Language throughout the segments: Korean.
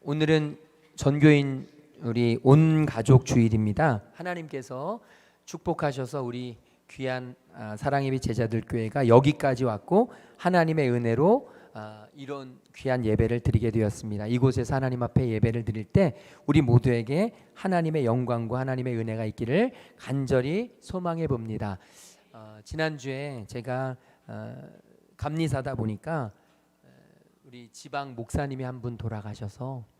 오늘은 전교인 우리 온 가족 주일입니다. 하나님께서 축복하셔서 우리 귀한 사랑의 빛 제자들 교회가 여기까지 왔고 하나님의 은혜로 이런 귀한 예배를 드리게 되었습니다. 이곳에서 하나님 앞에 예배를 드릴 때 우리 모두에게 하나님의 영광과 하나님의 은혜가 있기를 간절히 소망해 봅니다. 지난주에 제가 감리사다 보니까 우리 지방 목사님이 한 분 돌아가셔서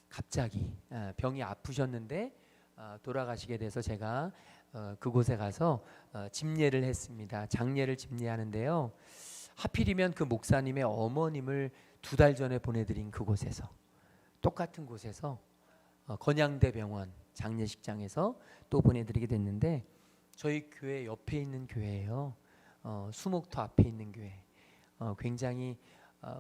갑자기 병이 아프셨는데 돌아가시게 돼서 제가 그곳에 가서 집례를 했습니다. 장례를 집례하는데요. 하필이면 그 목사님의 어머님을 2달 전에 보내드린 그곳에서 똑같은 곳에서 건양대병원 장례식장에서 또 보내드리게 됐는데 저희 교회 옆에 있는 교회예요. 수목터 앞에 있는 교회. 굉장히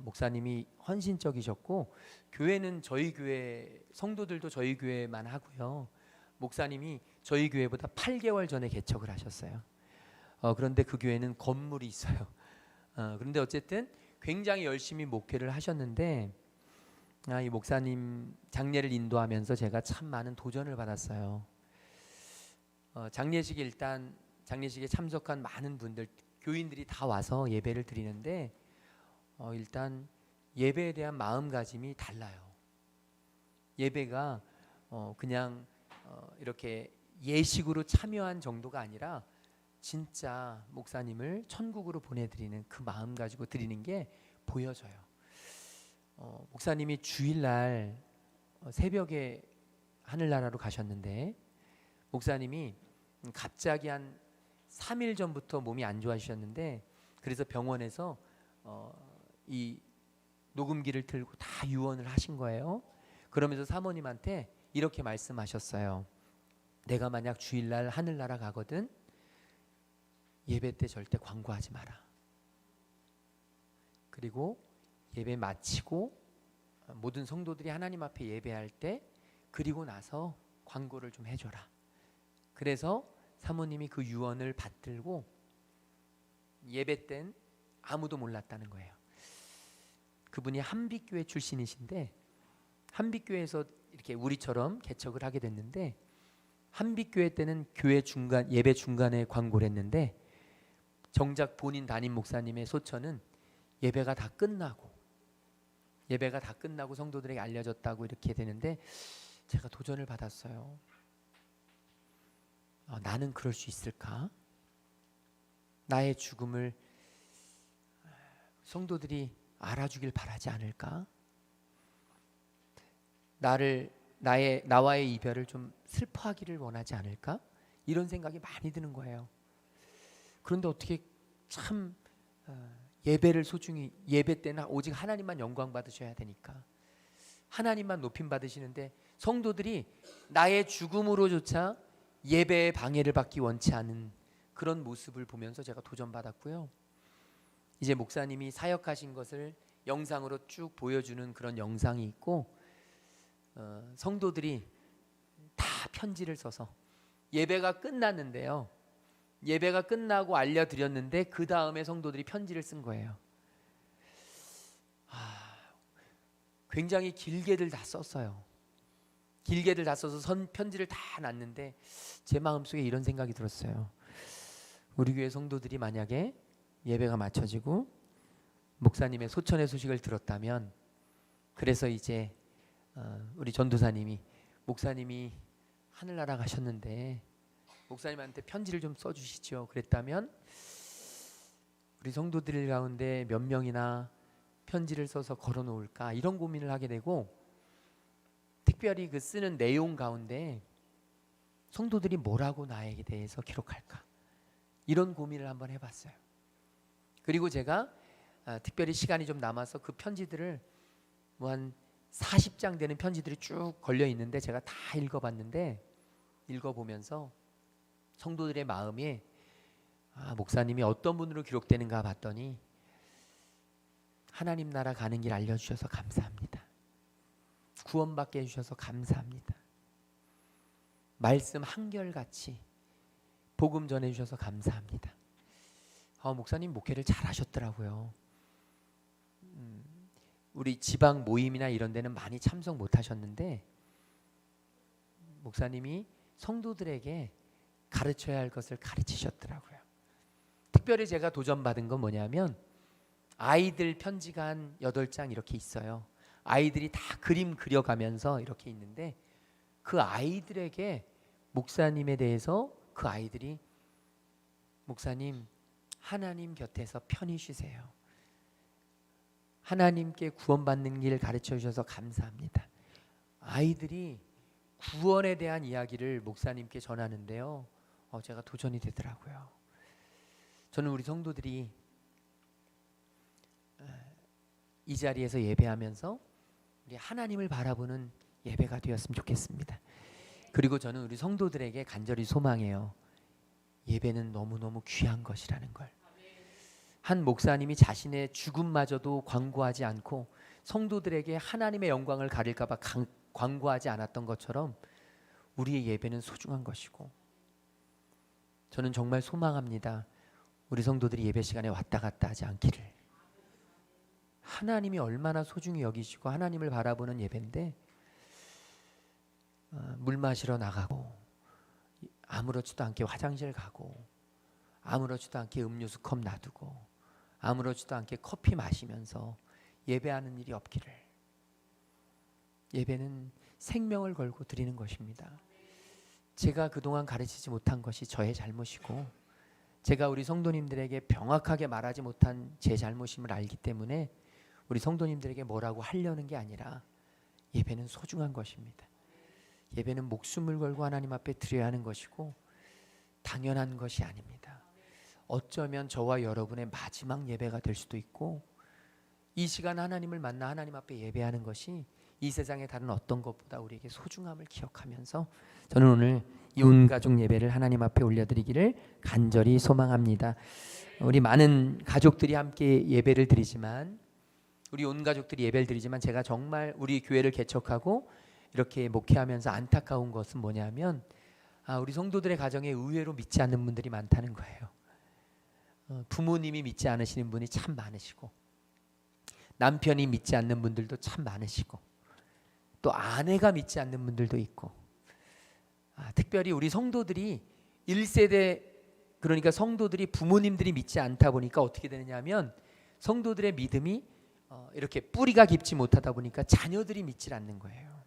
목사님이 헌신적이셨고 교회는 저희 교회 성도들도 저희 교회만 하고요. 목사님이 저희 교회보다 8개월 전에 개척을 하셨어요. 그런데 그 교회는 건물이 있어요. 그런데 어쨌든 굉장히 열심히 목회를 하셨는데 이 목사님 장례를 인도하면서 제가 참 많은 도전을 받았어요. 장례식에 참석한 많은 분들 교인들이 다 와서 예배를 드리는데 일단 예배에 대한 마음가짐이 달라요. 예배가 그냥 이렇게 예식으로 참여한 정도가 아니라 진짜 목사님을 천국으로 보내드리는 그 마음 가지고 드리는 게 보여져요. 목사님이 주일날 새벽에 하늘나라로 가셨는데 목사님이 갑자기 한 3일 전부터 몸이 안 좋아지셨는데 그래서 병원에서 이 녹음기를 틀고 다 유언을 하신 거예요. 그러면서 사모님한테 이렇게 말씀하셨어요. 내가 만약 주일날 하늘나라 가거든 예배 때 절대 광고하지 마라. 그리고 예배 마치고 모든 성도들이 하나님 앞에 예배할 때 그리고 나서 광고를 좀 해줘라. 그래서 사모님이 그 유언을 받들고 예배 땐 아무도 몰랐다는 거예요. 그분이 한빛교회 출신이신데 한빛교회에서 이렇게 우리처럼 개척을 하게 됐는데 한빛교회 때는 교회 중간 예배 중간에 광고를 했는데 정작 본인 담임 목사님의 소처는 예배가 다 끝나고 성도들에게 알려졌다고 이렇게 되는데 제가 도전을 받았어요. 나는 그럴 수 있을까? 나의 죽음을 성도들이 알아주길 바라지 않을까? 나와의 이별을 좀 슬퍼하기를 원하지 않을까? 이런 생각이 많이 드는 거예요. 그런데 어떻게 참 예배를 소중히 예배 때는 오직 하나님만 영광 받으셔야 되니까 하나님만 높임 받으시는데 성도들이 나의 죽음으로조차 예배에 방해를 받기 원치 않은 그런 모습을 보면서 제가 도전받았고요. 이제 목사님이 사역하신 것을 영상으로 쭉 보여주는 그런 영상이 있고 성도들이 다 편지를 써서 예배가 끝났는데요. 예배가 끝나고 알려드렸는데 그 다음에 성도들이 편지를 쓴 거예요. 굉장히 길게들 다 썼어요. 길게들 다 써서 편지를 다 놨는데 제 마음속에 이런 생각이 들었어요. 우리 교회 성도들이 만약에 예배가 마쳐지고 목사님의 소천의 소식을 들었다면 그래서 이제 우리 전도사님이 목사님이 하늘나라 가셨는데 목사님한테 편지를 좀 써주시죠. 그랬다면 우리 성도들 가운데 몇 명이나 편지를 써서 걸어놓을까 이런 고민을 하게 되고 특별히 그 쓰는 내용 가운데 성도들이 뭐라고 나에게 대해서 기록할까 이런 고민을 한번 해봤어요. 그리고 제가 특별히 시간이 좀 남아서 그 편지들을 뭐 한 40장 되는 편지들이 쭉 걸려 있는데 제가 다 읽어봤는데 읽어보면서 성도들의 마음에 목사님이 어떤 분으로 기록되는가 봤더니 하나님 나라 가는 길 알려주셔서 감사합니다. 구원받게 해주셔서 감사합니다. 말씀 한결같이 복음 전해주셔서 감사합니다. 목사님 목회를 잘 하셨더라고요. 우리 지방 모임이나 이런 데는 많이 참석 못 하셨는데 목사님이 성도들에게 가르쳐야 할 것을 가르치셨더라고요. 특별히 제가 도전받은 건 뭐냐면 아이들 편지가 한 8장 이렇게 있어요. 아이들이 다 그림 그려가면서 이렇게 있는데 그 아이들에게 목사님에 대해서 그 아이들이 목사님 하나님 곁에서 편히 쉬세요. 하나님께 구원받는 길 가르쳐 주셔서 감사합니다. 아이들이 구원에 대한 이야기를 목사님께 전하는데요. 제가 도전이 되더라고요. 저는 우리 성도들이 이 자리에서 예배하면서 우리 하나님을 바라보는 예배가 되었으면 좋겠습니다. 그리고 저는 우리 성도들에게 간절히 소망해요. 예배는 너무너무 귀한 것이라는 걸. 한 목사님이 자신의 죽음마저도 광고하지 않고 성도들에게 하나님의 영광을 가릴까 봐 광고하지 않았던 것처럼 우리의 예배는 소중한 것이고, 저는 정말 소망합니다. 우리 성도들이 예배 시간에 왔다 갔다 하지 않기를. 하나님이 얼마나 소중히 여기시고 하나님을 바라보는 예배인데 물 마시러 나가고 아무렇지도 않게 화장실 가고 아무렇지도 않게 음료수 컵 놔두고 아무렇지도 않게 커피 마시면서 예배하는 일이 없기를. 예배는 생명을 걸고 드리는 것입니다. 제가 그동안 가르치지 못한 것이 저의 잘못이고 제가 우리 성도님들에게 명확하게 말하지 못한 제 잘못임을 알기 때문에 우리 성도님들에게 뭐라고 하려는 게 아니라 예배는 소중한 것입니다. 예배는 목숨을 걸고 하나님 앞에 드려야 하는 것이고 당연한 것이 아닙니다. 어쩌면 저와 여러분의 마지막 예배가 될 수도 있고 이 시간 하나님을 만나 하나님 앞에 예배하는 것이 이 세상의 다른 어떤 것보다 우리에게 소중함을 기억하면서 저는 오늘 이 온 가족 예배를 하나님 앞에 올려드리기를 간절히 소망합니다. 우리 많은 가족들이 함께 예배를 드리지만 우리 온 가족들이 예배를 드리지만 제가 정말 우리 교회를 개척하고 이렇게 목회하면서 안타까운 것은 뭐냐면 우리 성도들의 가정에 의외로 믿지 않는 분들이 많다는 거예요. 부모님이 믿지 않으시는 분이 참 많으시고 남편이 믿지 않는 분들도 참 많으시고 또 아내가 믿지 않는 분들도 있고 특별히 우리 성도들이 1세대 그러니까 성도들이 부모님들이 믿지 않다 보니까 어떻게 되느냐면 성도들의 믿음이 이렇게 뿌리가 깊지 못하다 보니까 자녀들이 믿질 않는 거예요.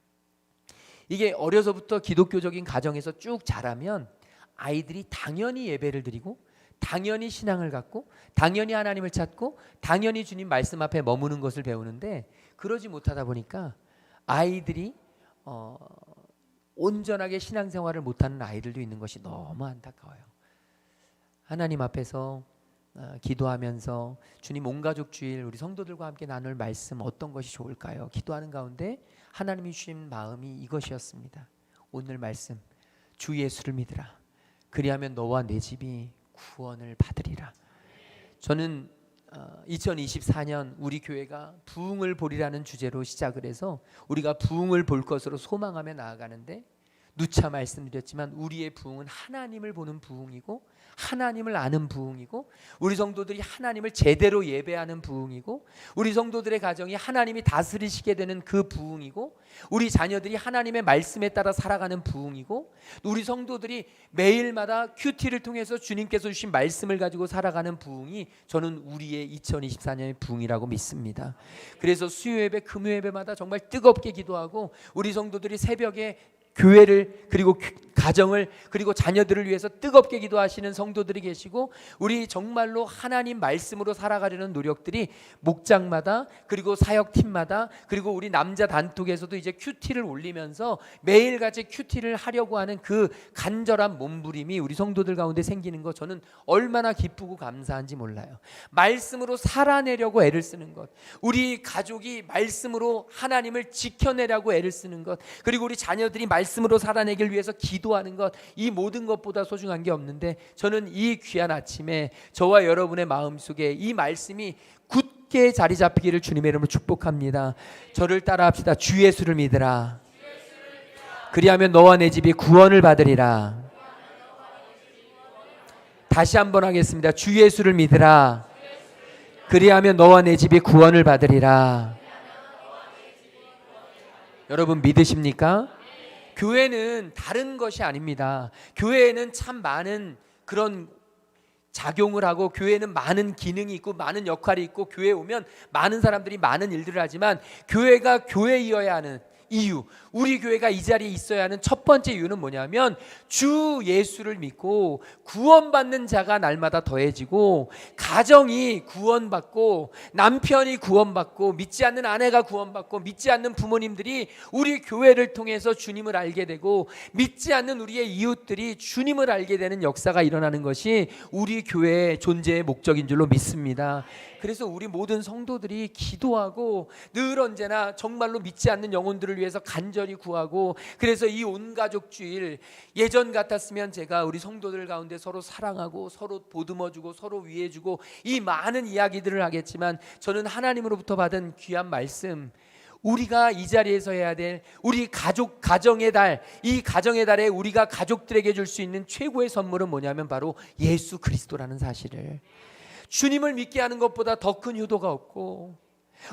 이게 어려서부터 기독교적인 가정에서 쭉 자라면 아이들이 당연히 예배를 드리고 당연히 신앙을 갖고 당연히 하나님을 찾고 당연히 주님 말씀 앞에 머무는 것을 배우는데 그러지 못하다 보니까 아이들이 온전하게 신앙생활을 못하는 아이들도 있는 것이 너무 안타까워요. 하나님 앞에서 기도하면서 주님 온 가족 주일 우리 성도들과 함께 나눌 말씀 어떤 것이 좋을까요? 기도하는 가운데 하나님이 주신 마음이 이것이었습니다. 오늘 말씀 주 예수를 믿으라. 그리하면 너와 내 집이 구원을 받으리라. 저는 2024년 우리 교회가 부흥을 보리라는 주제로 시작을 해서 우리가 부흥을 볼 것으로 소망하며 나아가는데 누차 말씀드렸지만 우리의 부흥은 하나님을 보는 부흥이고 하나님을 아는 부흥이고 우리 성도들이 하나님을 제대로 예배하는 부흥이고 우리 성도들의 가정이 하나님이 다스리시게 되는 그 부흥이고 우리 자녀들이 하나님의 말씀에 따라 살아가는 부흥이고 우리 성도들이 매일마다 큐티를 통해서 주님께서 주신 말씀을 가지고 살아가는 부흥이 저는 우리의 2024년의 부흥이라고 믿습니다. 그래서 수요예배 금요예배마다 정말 뜨겁게 기도하고 우리 성도들이 새벽에 교회를 그리고 가정을 그리고 자녀들을 위해서 뜨겁게 기도하시는 성도들이 계시고 우리 정말로 하나님 말씀으로 살아가려는 노력들이 목장마다 그리고 사역팀마다 그리고 우리 남자 단톡에서도 이제 큐티를 올리면서 매일같이 큐티를 하려고 하는 그 간절한 몸부림이 우리 성도들 가운데 생기는 거 저는 얼마나 기쁘고 감사한지 몰라요. 말씀으로 살아내려고 애를 쓰는 것, 우리 가족이 말씀으로 하나님을 지켜내려고 애를 쓰는 것, 그리고 우리 자녀들이 말씀으로 살아내길 위해서 기도하는 것, 이 모든 것보다 소중한 게 없는데 저는 이 귀한 아침에 저와 여러분의 마음속에 이 말씀이 굳게 자리 잡히기를 주님의 이름으로 축복합니다. 저를 따라합시다. 주 예수를 믿으라. 그리하면 너와 내 집이 구원을 받으리라. 다시 한번 하겠습니다. 주 예수를 믿으라. 그리하면 너와 내 집이 구원을 받으리라. 여러분 믿으십니까? 교회는 다른 것이 아닙니다. 교회에는 참 많은 그런 작용을 하고, 교회는 많은 기능이 있고 많은 역할이 있고, 교회에 오면 많은 사람들이 많은 일들을 하지만, 교회가 교회이어야 하는 이유, 우리 교회가 이 자리에 있어야 하는 첫 번째 이유는 뭐냐면, 주 예수를 믿고 구원받는 자가 날마다 더해지고, 가정이 구원받고, 남편이 구원받고, 믿지 않는 아내가 구원받고, 믿지 않는 부모님들이 우리 교회를 통해서 주님을 알게 되고, 믿지 않는 우리의 이웃들이 주님을 알게 되는 역사가 일어나는 것이 우리 교회의 존재의 목적인 줄로 믿습니다. 그래서 우리 모든 성도들이 기도하고, 늘 언제나 정말로 믿지 않는 영혼들을 위해서 간절히 구하고, 그래서 이 온가족주일, 예전 같았으면 제가 우리 성도들 가운데 서로 사랑하고 서로 보듬어주고 서로 위해주고 이 많은 이야기들을 하겠지만, 저는 하나님으로부터 받은 귀한 말씀, 우리가 이 자리에서 해야 될 우리 가정의 달, 이 가정의 달에 우리가 가족들에게 줄 수 있는 최고의 선물은 뭐냐면 바로 예수 그리스도라는 사실을, 주님을 믿게 하는 것보다 더 큰 효도가 없고,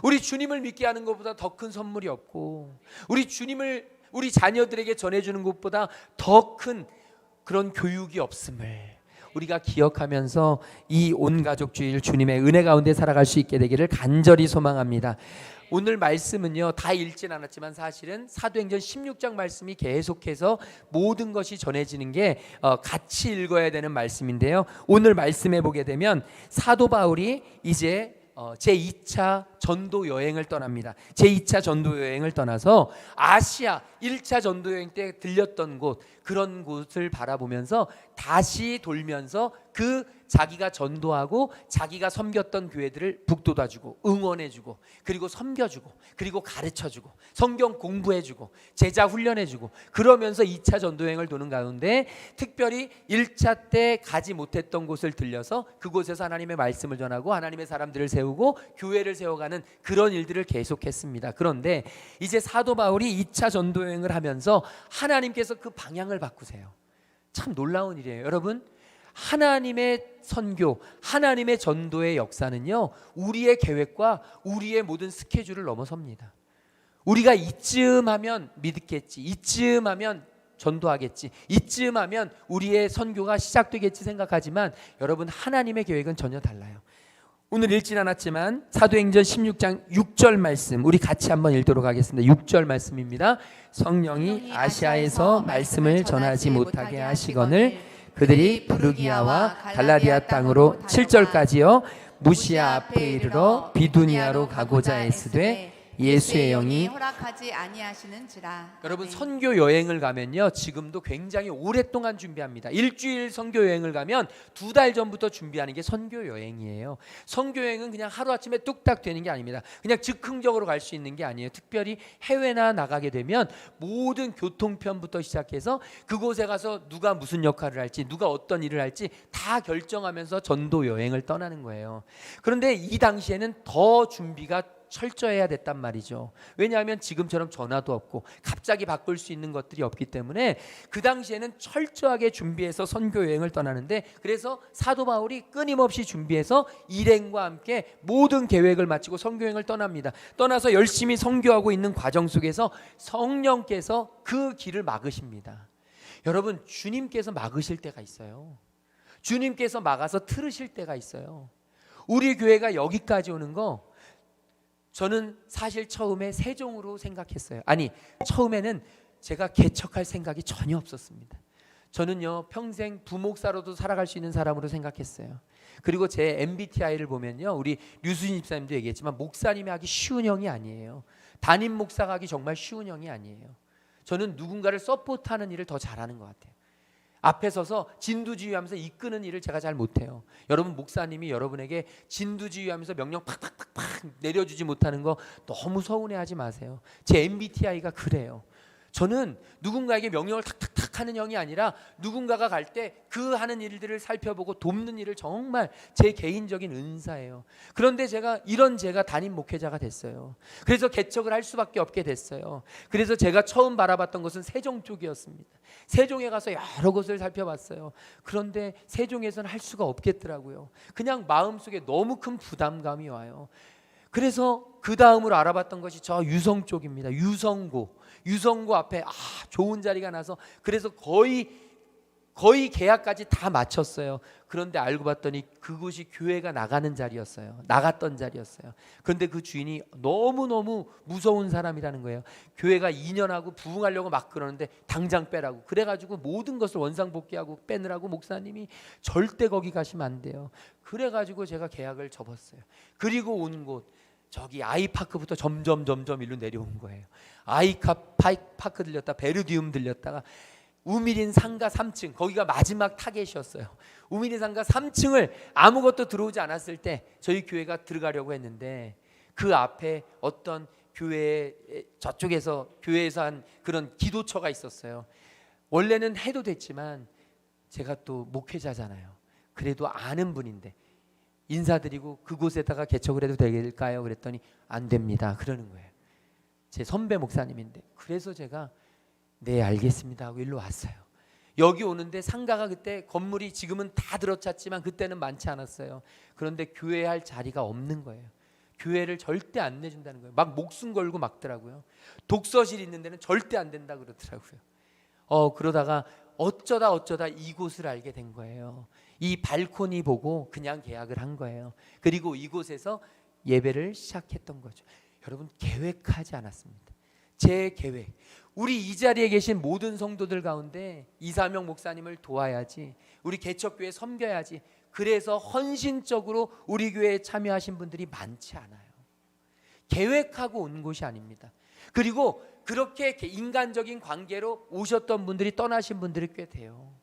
우리 주님을 믿게 하는 것보다 더 큰 선물이 없고, 우리 주님을 우리 자녀들에게 전해주는 것보다 더 큰 그런 교육이 없음을 우리가 기억하면서 이 온가족주일 주님의 은혜 가운데 살아갈 수 있게 되기를 간절히 소망합니다. 오늘 말씀은요, 다 읽진 않았지만 사실은 사도행전 16장 말씀이 계속해서 모든 것이 전해지는 게 같이 읽어야 되는 말씀인데요, 오늘 말씀해 보게 되면 사도 바울이 이제 제2차 전도 여행을 떠납니다. 제2차 전도 여행을 떠나서 아시아 1차 전도 여행 때 들렸던 곳, 그런 곳을 바라보면서 다시 돌면서 그 자기가 전도하고 자기가 섬겼던 교회들을 북돋아주고 응원해주고, 그리고 섬겨주고, 그리고 가르쳐주고, 성경 공부해주고, 제자 훈련해주고, 그러면서 2차 전도여행을 도는 가운데 특별히 1차 때 가지 못했던 곳을 들려서 그곳에서 하나님의 말씀을 전하고 하나님의 사람들을 세우고 교회를 세워가는 그런 일들을 계속했습니다. 그런데 이제 사도 바울이 2차 전도여행을 하면서 하나님께서 그 방향을 바꾸세요. 참 놀라운 일이에요. 여러분, 하나님의 선교, 하나님의 전도의 역사는요, 우리의 계획과 우리의 모든 스케줄을 넘어섭니다. 우리가 이쯤 하면 믿겠지, 이쯤 하면 전도하겠지, 이쯤 하면 우리의 선교가 시작되겠지 생각하지만, 여러분, 하나님의 계획은 전혀 달라요. 오늘 읽진 않았지만 사도행전 16장 6절 말씀 우리 같이 한번 읽도록 하겠습니다. 6절 말씀입니다. 성령이 아시아에서 말씀을 전하지 못하게 하시거늘 그들이 프루기아와 갈라디아 땅으로 7절까지요 무시아 앞에 이르러 비두니아로 가고자 애쓰되 예수의 영이 허락하지 아니하시는지라. 여러분, 선교 여행을 가면요, 지금도 굉장히 오랫동안 준비합니다. 일주일 선교 여행을 가면 2달 전부터 준비하는 게 선교 여행이에요. 선교 여행은 그냥 하루아침에 뚝딱 되는 게 아닙니다. 그냥 즉흥적으로 갈 수 있는 게 아니에요. 특별히 해외나 나가게 되면 모든 교통편부터 시작해서 그곳에 가서 누가 무슨 역할을 할지, 누가 어떤 일을 할지 다 결정하면서 전도 여행을 떠나는 거예요. 그런데 이 당시에는 더 준비가 철저해야 됐단 말이죠. 왜냐하면 지금처럼 전화도 없고 갑자기 바꿀 수 있는 것들이 없기 때문에 그 당시에는 철저하게 준비해서 선교 여행을 떠나는데, 그래서 사도 바울이 끊임없이 준비해서 일행과 함께 모든 계획을 마치고 선교 여행을 떠납니다. 떠나서 열심히 선교하고 있는 과정 속에서 성령께서 그 길을 막으십니다. 여러분, 주님께서 막으실 때가 있어요. 주님께서 막아서 틀으실 때가 있어요. 우리 교회가 여기까지 오는 거, 저는 사실 처음에 세종으로 생각했어요. 아니, 처음에는 제가 개척할 생각이 전혀 없었습니다. 저는요, 평생 부목사로도 살아갈 수 있는 사람으로 생각했어요. 그리고 제 MBTI를 보면요, 우리 류수진 집사님도 얘기했지만 목사님이 하기 쉬운 형이 아니에요. 담임 목사가 하기 정말 쉬운 형이 아니에요. 저는 누군가를 서포트하는 일을 더 잘하는 것 같아요. 앞에 서서 진두지휘하면서 이끄는 일을 제가 잘 못해요. 여러분, 목사님이 여러분에게 진두지휘하면서 명령 팍팍팍팍 내려주지 못하는 거 너무 서운해하지 마세요. 제 MBTI가 그래요. 저는 누군가에게 명령을 탁탁탁 하는 형이 아니라 누군가가 갈 때 그 하는 일들을 살펴보고 돕는 일을 정말 제 개인적인 은사예요. 그런데 제가 담임 목회자가 됐어요. 그래서 개척을 할 수밖에 없게 됐어요. 그래서 제가 처음 바라봤던 것은 세종 쪽이었습니다. 세종에 가서 여러 곳을 살펴봤어요. 그런데 세종에서는 할 수가 없겠더라고요. 그냥 마음속에 너무 큰 부담감이 와요. 그래서 그 다음으로 알아봤던 것이 저 유성 쪽입니다. 유성고. 유성구 앞에 좋은 자리가 나서 그래서 거의 계약까지 다 마쳤어요. 그런데 알고 봤더니 그곳이 교회가 나갔던 자리였어요. 그런데 그 주인이 너무너무 무서운 사람이라는 거예요. 교회가 2년하고 부흥하려고 막 그러는데 당장 빼라고. 그래가지고 모든 것을 원상복귀하고 빼느라고 목사님이 절대 거기 가시면 안 돼요. 그래가지고 제가 계약을 접었어요. 그리고 온 곳 저기 아이파크부터 점점 일로 내려온 거예요. 아이파크 들렸다, 베르디움 들렸다가 우미린 상가 3층, 거기가 마지막 타겟이었어요. 우미린 상가 3층을 아무것도 들어오지 않았을 때 저희 교회가 들어가려고 했는데 그 앞에 어떤 저쪽에서 교회에서 한 그런 기도처가 있었어요. 원래는 해도 됐지만 제가 또 목회자잖아요. 그래도 아는 분인데 인사드리고 그곳에다가 개척을 해도 될까요? 그랬더니 안 됩니다 그러는 거예요. 제 선배 목사님인데. 그래서 제가 네 알겠습니다 하고 일로 왔어요. 여기 오는데 상가가 그때 건물이 지금은 다 들어찼지만 그때는 많지 않았어요. 그런데 교회할 자리가 없는 거예요. 교회를 절대 안 내준다는 거예요. 막 목숨 걸고 막더라고요. 독서실 있는 데는 절대 안 된다 그러더라고요. 그러다가 어쩌다 이곳을 알게 된 거예요. 이 발코니 보고 그냥 계약을 한 거예요. 그리고 이곳에서 예배를 시작했던 거죠. 여러분, 계획하지 않았습니다. 제 계획. 우리 이 자리에 계신 모든 성도들 가운데 이사명 목사님을 도와야지, 우리 개척교회 섬겨야지, 그래서 헌신적으로 우리 교회에 참여하신 분들이 많지 않아요. 계획하고 온 곳이 아닙니다. 그리고 그렇게 인간적인 관계로 오셨던 분들이 떠나신 분들이 꽤 돼요.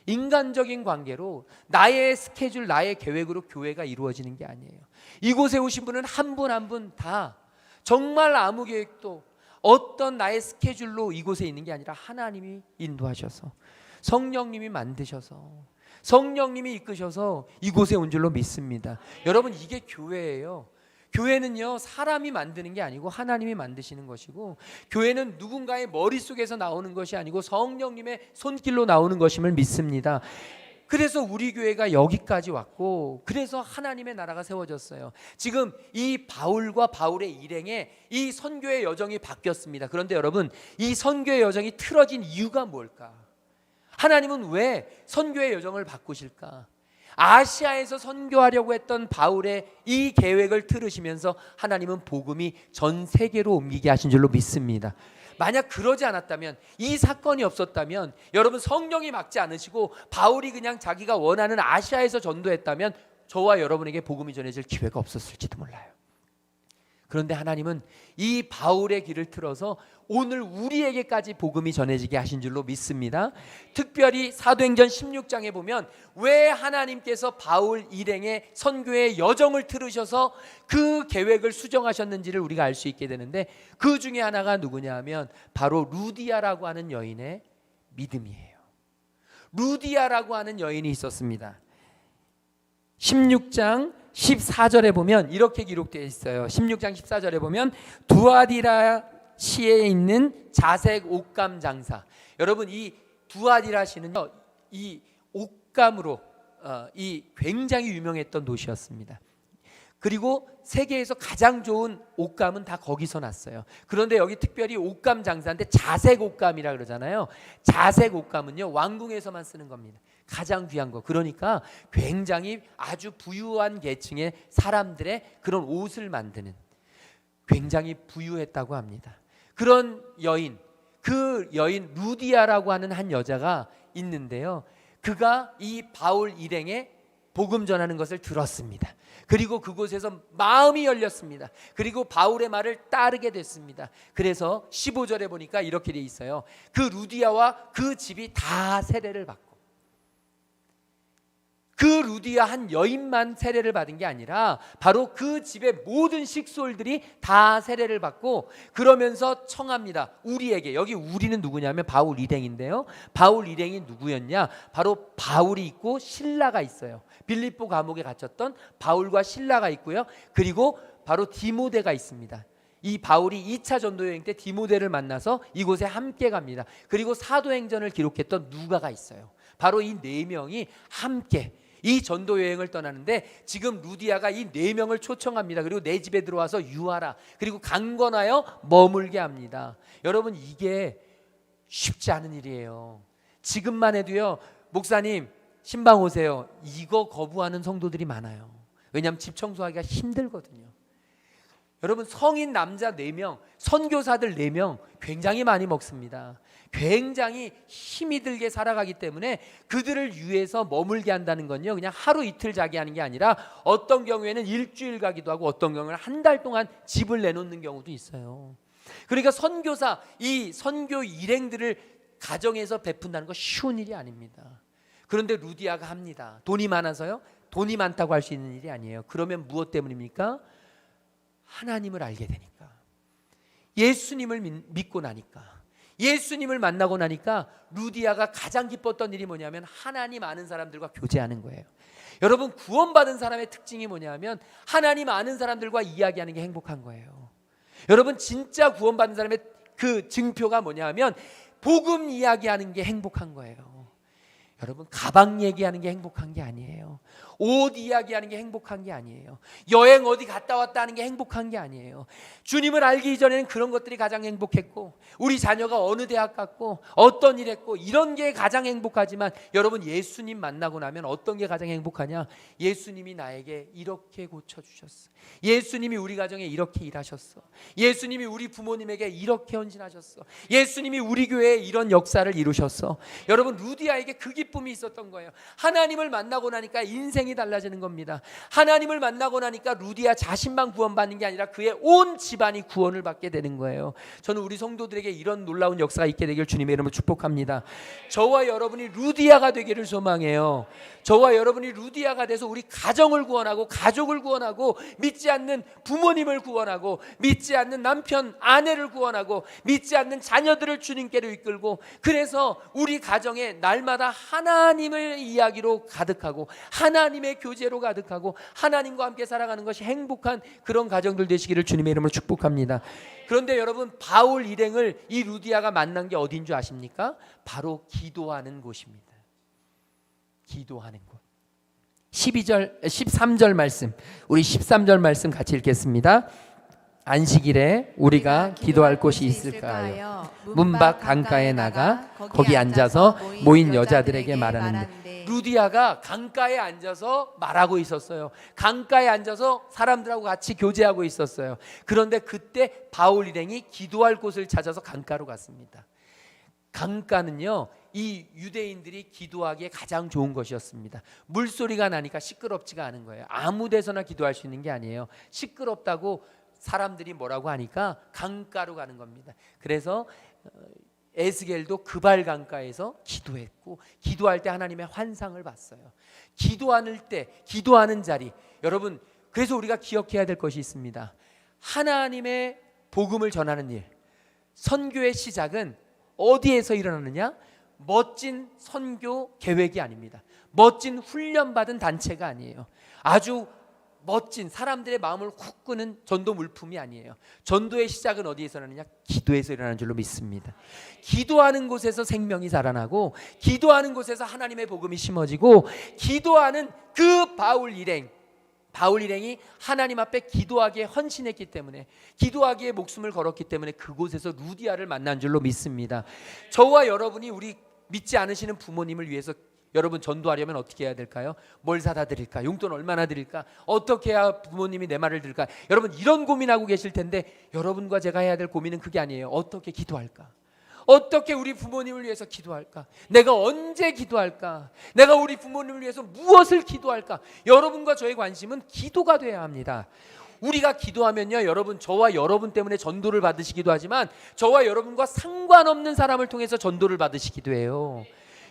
인간적인 관계로 나의 스케줄, 나의 계획으로 교회가 이루어지는 게 아니에요. 이곳에 오신 분은 한 분 한 분 다 정말 아무 계획도 어떤 나의 스케줄로 이곳에 있는 게 아니라 하나님이 인도하셔서, 성령님이 만드셔서, 성령님이 이끄셔서 이곳에 온 줄로 믿습니다. 여러분, 이게 교회예요. 교회는요, 사람이 만드는 게 아니고 하나님이 만드시는 것이고, 교회는 누군가의 머릿속에서 나오는 것이 아니고 성령님의 손길로 나오는 것임을 믿습니다. 그래서 우리 교회가 여기까지 왔고, 그래서 하나님의 나라가 세워졌어요. 지금 이 바울과 바울의 일행에 이 선교의 여정이 바뀌었습니다. 그런데 여러분, 이 선교의 여정이 틀어진 이유가 뭘까? 하나님은 왜 선교의 여정을 바꾸실까? 아시아에서 선교하려고 했던 바울의 이 계획을 틀으시면서 하나님은 복음이 전 세계로 옮기게 하신 줄로 믿습니다. 만약 그러지 않았다면, 이 사건이 없었다면, 여러분, 성령이 막지 않으시고 바울이 그냥 자기가 원하는 아시아에서 전도했다면 저와 여러분에게 복음이 전해질 기회가 없었을지도 몰라요. 그런데 하나님은 이 바울의 길을 틀어서 오늘 우리에게까지 복음이 전해지게 하신 줄로 믿습니다. 특별히 사도행전 16장에 보면 왜 하나님께서 바울 일행의 선교의 여정을 틀으셔서 그 계획을 수정하셨는지를 우리가 알 수 있게 되는데, 그 중에 하나가 누구냐 하면 바로 루디아라고 하는 여인의 믿음이에요. 루디아라고 하는 여인이 있었습니다. 16장 14절에 보면 이렇게 기록되어 있어요. 16장 14절에 보면 두아디라 시에 있는 자색 옷감 장사. 여러분, 이 두아디라 시는요, 이 옷감으로 이 굉장히 유명했던 도시였습니다. 그리고 세계에서 가장 좋은 옷감은 다 거기서 났어요. 그런데 여기 특별히 옷감 장사인데 자색 옷감이라 그러잖아요. 자색 옷감은요, 왕궁에서만 쓰는 겁니다. 가장 귀한 거. 그러니까 굉장히 아주 부유한 계층의 사람들의 그런 옷을 만드는, 굉장히 부유했다고 합니다. 그런 여인, 그 여인 루디아라고 하는 한 여자가 있는데요, 그가 이 바울 일행에 복음 전하는 것을 들었습니다. 그리고 그곳에서 마음이 열렸습니다. 그리고 바울의 말을 따르게 됐습니다. 그래서 15절에 보니까 이렇게 돼 있어요. 그 루디아와 그 집이 다 세례를 받고, 그 루디아 한 여인만 세례를 받은 게 아니라 바로 그 집의 모든 식솔들이 다 세례를 받고, 그러면서 청합니다. 우리에게. 여기 우리는 누구냐면 바울 일행인데요, 바울 일행이 누구였냐? 바로 바울이 있고 실라가 있어요. 빌립보 감옥에 갇혔던 바울과 실라가 있고요, 그리고 바로 디모데가 있습니다. 이 바울이 2차 전도 여행 때 디모데를 만나서 이곳에 함께 갑니다. 그리고 사도행전을 기록했던 누가가 있어요. 바로 이 네 명이 함께 이 전도 여행을 떠나는데 지금 루디아가 이 4명을 초청합니다. 그리고 내 집에 들어와서 유하라, 그리고 강건하여 머물게 합니다. 여러분, 이게 쉽지 않은 일이에요. 지금만 해도요, 목사님 신방 오세요, 이거 거부하는 성도들이 많아요. 왜냐하면 집 청소하기가 힘들거든요. 여러분, 성인 남자 4명, 선교사들 4명 굉장히 많이 먹습니다. 굉장히 힘이 들게 살아가기 때문에 그들을 위해서 머물게 한다는 건요, 그냥 하루 이틀 자게 하는 게 아니라 어떤 경우에는 일주일 가기도 하고 어떤 경우는 한 달 동안 집을 내놓는 경우도 있어요. 그러니까 선교사, 이 선교 일행들을 가정에서 베푼다는 거 쉬운 일이 아닙니다. 그런데 루디아가 합니다. 돈이 많아서요? 돈이 많다고 할 수 있는 일이 아니에요. 그러면 무엇 때문입니까? 하나님을 알게 되니까, 예수님을 믿고 나니까, 예수님을 만나고 나니까 루디아가 가장 기뻤던 일이 뭐냐면 하나님 아는 사람들과 교제하는 거예요. 여러분, 구원받은 사람의 특징이 뭐냐면 하나님 아는 사람들과 이야기하는 게 행복한 거예요. 여러분, 진짜 구원받은 사람의 그 증표가 뭐냐면 복음 이야기하는 게 행복한 거예요. 여러분, 가방 얘기하는 게 행복한 게 아니에요. 옷 이야기하는 게 행복한 게 아니에요. 여행 어디 갔다 왔다 하는 게 행복한 게 아니에요. 주님을 알기 이전에는 그런 것들이 가장 행복했고, 우리 자녀가 어느 대학 갔고 어떤 일 했고 이런 게 가장 행복하지만, 여러분, 예수님 만나고 나면 어떤 게 가장 행복하냐? 예수님이 나에게 이렇게 고쳐주셨어. 예수님이 우리 가정에 이렇게 일하셨어. 예수님이 우리 부모님에게 이렇게 헌신하셨어. 예수님이 우리 교회에 이런 역사를 이루셨어. 여러분, 루디아에게 그 기쁨이 있었던 거예요. 하나님을 만나고 나니까 인생이 달라지는 겁니다. 하나님을 만나고 나니까 루디아 자신만 구원받는 게 아니라 그의 온 집안이 구원을 받게 되는 거예요. 저는 우리 성도들에게 이런 놀라운 역사가 있게 되길 주님의 이름으로 축복합니다. 저와 여러분이 루디아가 되기를 소망해요. 저와 여러분이 루디아가 돼서 우리 가정을 구원하고 가족을 구원하고 믿지 않는 부모님을 구원하고 믿지 않는 남편 아내를 구원하고 믿지 않는 자녀들을 주님께로 이끌고, 그래서 우리 가정에 날마다 하나님을 이야기로 가득하고 하나님의 교제로 가득하고 하나님과 함께 살아가는 것이 행복한 그런 가정들 되시기를 주님의 이름으로 축복합니다. 그런데 여러분, 바울 일행을 이 루디아가 만난 게 어딘 줄 아십니까? 바로 기도하는 곳입니다. 기도하는 곳. 13절 말씀, 우리 13절 말씀 같이 읽겠습니다. 안식일에 우리가 기도할 곳이 있을까요? 문 밖 강가에 나가 거기 앉아서 모인 여자들에게 말하는데, 루디아가 강가에 앉아서 말하고 있었어요. 강가에 앉아서 사람들하고 같이 교제하고 있었어요. 그런데 그때 바울 일행이 기도할 곳을 찾아서 강가로 갔습니다. 강가는요, 이 유대인들이 기도하기에 가장 좋은 것이었습니다. 물소리가 나니까 시끄럽지가 않은 거예요. 아무 데서나 기도할 수 있는 게 아니에요. 시끄럽다고 사람들이 뭐라고 하니까 강가로 가는 겁니다. 그래서 에스겔도 그발 강가에서 기도했고, 기도할 때 하나님의 환상을 봤어요. 기도하는 때, 기도하는 자리, 여러분, 그래서 우리가 기억해야 될 것이 있습니다. 하나님의 복음을 전하는 일, 선교의 시작은 어디에서 일어나느냐? 멋진 선교 계획이 아닙니다. 멋진 훈련받은 단체가 아니에요. 아주 멋진 사람들의 마음을 훅 끄는 전도 물품이 아니에요. 전도의 시작은 어디에서 일어나느냐? 기도에서 일어나는 줄로 믿습니다. 기도하는 곳에서 생명이 자라나고, 기도하는 곳에서 하나님의 복음이 심어지고, 기도하는 그 바울 일행이 하나님 앞에 기도하기에 헌신했기 때문에, 기도하기에 목숨을 걸었기 때문에 그곳에서 루디아를 만난 줄로 믿습니다. 저와 여러분이 우리 믿지 않으시는 부모님을 위해서 여러분 전도하려면 어떻게 해야 될까요? 뭘 사다 드릴까? 용돈 얼마나 드릴까? 어떻게 해야 부모님이 내 말을 들을까? 여러분, 이런 고민하고 계실 텐데, 여러분과 제가 해야 될 고민은 그게 아니에요. 어떻게 기도할까? 어떻게 우리 부모님을 위해서 기도할까? 내가 언제 기도할까? 내가 우리 부모님을 위해서 무엇을 기도할까? 여러분과 저의 관심은 기도가 돼야 합니다. 우리가 기도하면요, 여러분, 저와 여러분 때문에 전도를 받으시기도 하지만 저와 여러분과 상관없는 사람을 통해서 전도를 받으시기도 해요.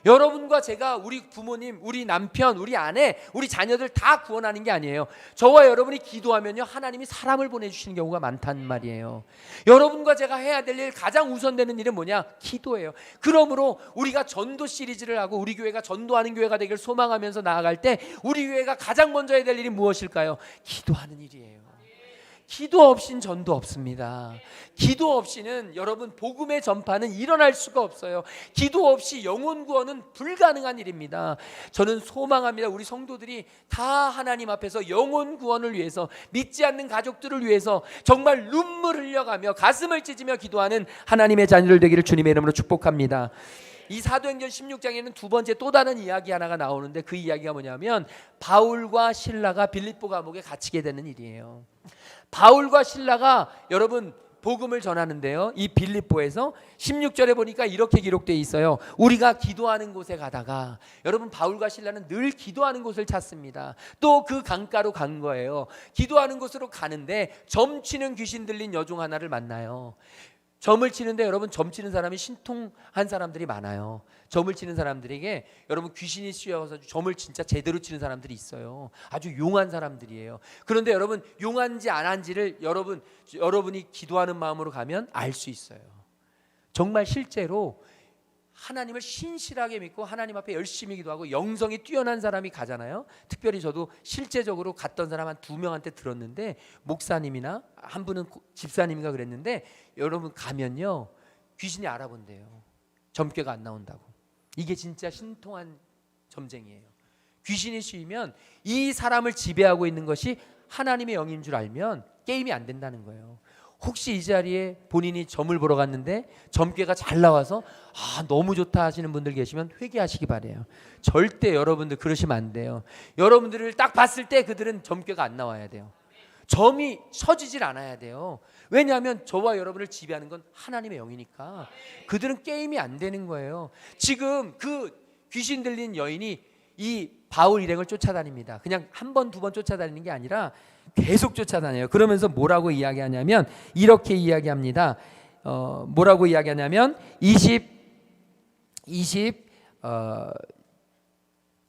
여러분과 제가 우리 부모님, 우리 남편, 우리 아내, 우리 자녀들 다 구원하는 게 아니에요. 저와 여러분이 기도하면요, 하나님이 사람을 보내주시는 경우가 많다는 말이에요. 여러분과 제가 해야 될 일, 가장 우선되는 일은 뭐냐? 기도예요. 그러므로 우리가 전도 시리즈를 하고 우리 교회가 전도하는 교회가 되길 소망하면서 나아갈 때 우리 교회가 가장 먼저 해야 될 일이 무엇일까요? 기도하는 일이에요. 기도 없인 전도 없습니다. 기도 없이는 여러분 복음의 전파는 일어날 수가 없어요. 기도 없이 영혼 구원은 불가능한 일입니다. 저는 소망합니다. 우리 성도들이 다 하나님 앞에서 영혼 구원을 위해서, 믿지 않는 가족들을 위해서 정말 눈물 흘려가며 가슴을 찢으며 기도하는 하나님의 자녀들 되기를 주님의 이름으로 축복합니다. 이 사도행전 16장에는 두 번째 또 다른 이야기 하나가 나오는데, 그 이야기가 뭐냐면 바울과 실라가 빌립보 감옥에 갇히게 되는 일이에요. 바울과 실라가 여러분 복음을 전하는데요, 이 빌립보에서 16절에 보니까 이렇게 기록되어 있어요. 우리가 기도하는 곳에 가다가, 여러분 바울과 실라는 늘 기도하는 곳을 찾습니다. 또 그 강가로 간 거예요. 기도하는 곳으로 가는데 점치는 귀신 들린 여종 하나를 만나요. 점을 치는데 여러분, 점 치는 사람이 신통한 사람들이 많아요. 점을 치는 사람들에게 여러분 귀신이 씌워서 점을 진짜 제대로 치는 사람들이 있어요. 아주 용한 사람들이에요. 그런데 여러분 용한지 안 한지를 여러분이 기도하는 마음으로 가면 알 수 있어요. 정말 실제로 하나님을 신실하게 믿고 하나님 앞에 열심히 기도하고 영성이 뛰어난 사람이 가잖아요. 특별히 저도 실제적으로 갔던 사람 한 2명한테 들었는데, 목사님이나 한 분은 집사님인가 그랬는데, 여러분 가면요 귀신이 알아본대요. 점괘가 안 나온다고. 이게 진짜 신통한 점쟁이에요. 귀신이 씌우면 이 사람을 지배하고 있는 것이 하나님의 영인 줄 알면 게임이 안 된다는 거예요. 혹시 이 자리에 본인이 점을 보러 갔는데 점괘가 잘 나와서 너무 좋다 하시는 분들 계시면 회개하시기 바래요. 절대 여러분들 그러시면 안 돼요. 여러분들을 딱 봤을 때 그들은 점괘가 안 나와야 돼요. 점이 서지질 않아야 돼요. 왜냐하면 저와 여러분을 지배하는 건 하나님의 영이니까 그들은 게임이 안 되는 거예요. 지금 그 귀신 들린 여인이 이 바울 일행을 쫓아다닙니다. 그냥 한 번, 두 번 쫓아다니는 게 아니라 계속 쫓아다녀요. 그러면서 뭐라고 이야기하냐면 이렇게 이야기합니다. 뭐라고 이야기하냐면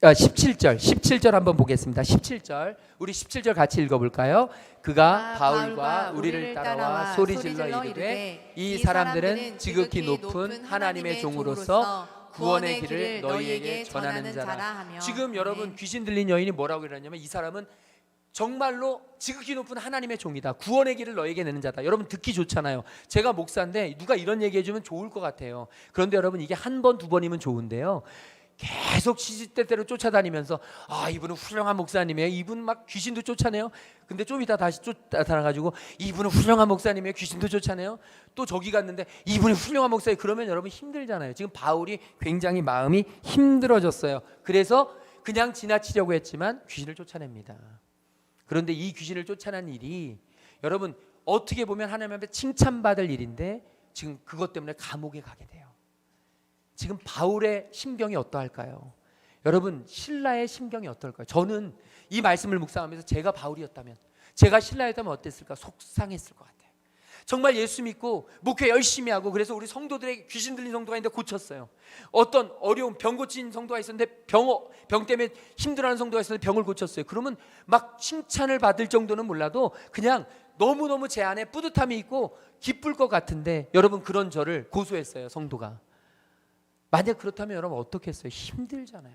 17절 한번 보겠습니다. 17절, 우리 17절 같이 읽어볼까요? 그가 바울과 우리를 따라와 소리질러 이르되 이 사람들은 지극히 높은 하나님의 종으로서 구원의 길을 너희에게 전하는 자라. 지금 여러분 귀신 들린 여인이 뭐라고 그러냐면, 이 사람은 정말로 지극히 높은 하나님의 종이다. 구원의 길을 너에게 내는 자다. 여러분 듣기 좋잖아요. 제가 목사인데 누가 이런 얘기해 주면 좋을 것 같아요. 그런데 여러분 이게 한 번, 두 번이면 좋은데요, 계속 시시때때로 쫓아다니면서 이분은 훌륭한 목사님이에요. 이분 막 귀신도 쫓아내요. 근데 좀 이따 다시 나타나가지고 이분은 훌륭한 목사님이에요. 귀신도 쫓아내요. 또 저기 갔는데 이분이 훌륭한 목사예요. 그러면 여러분 힘들잖아요. 지금 바울이 굉장히 마음이 힘들어졌어요. 그래서 그냥 지나치려고 했지만 귀신을 쫓아냅니다. 그런데 이 귀신을 쫓아낸 일이 여러분 어떻게 보면 하나님 앞에 칭찬받을 일인데, 지금 그것 때문에 감옥에 가게 돼요. 지금 바울의 심경이 어떠할까요? 여러분 신라의 심경이 어떨까요? 저는 이 말씀을 묵상하면서 제가 바울이었다면, 제가 신라였다면 어땠을까? 속상했을 것 같아요. 정말 예수 믿고 목회 열심히 하고, 그래서 우리 성도들에게 귀신 들린 성도가 있는데 고쳤어요. 어떤 어려운 병 고친 성도가 있었는데 병 때문에 힘들어하는 성도가 있었는데 병을 고쳤어요. 그러면 막 칭찬을 받을 정도는 몰라도 그냥 너무너무 제 안에 뿌듯함이 있고 기쁠 것 같은데, 여러분 그런 저를 고소했어요, 성도가. 만약 그렇다면 여러분 어떻게 했어요? 힘들잖아요.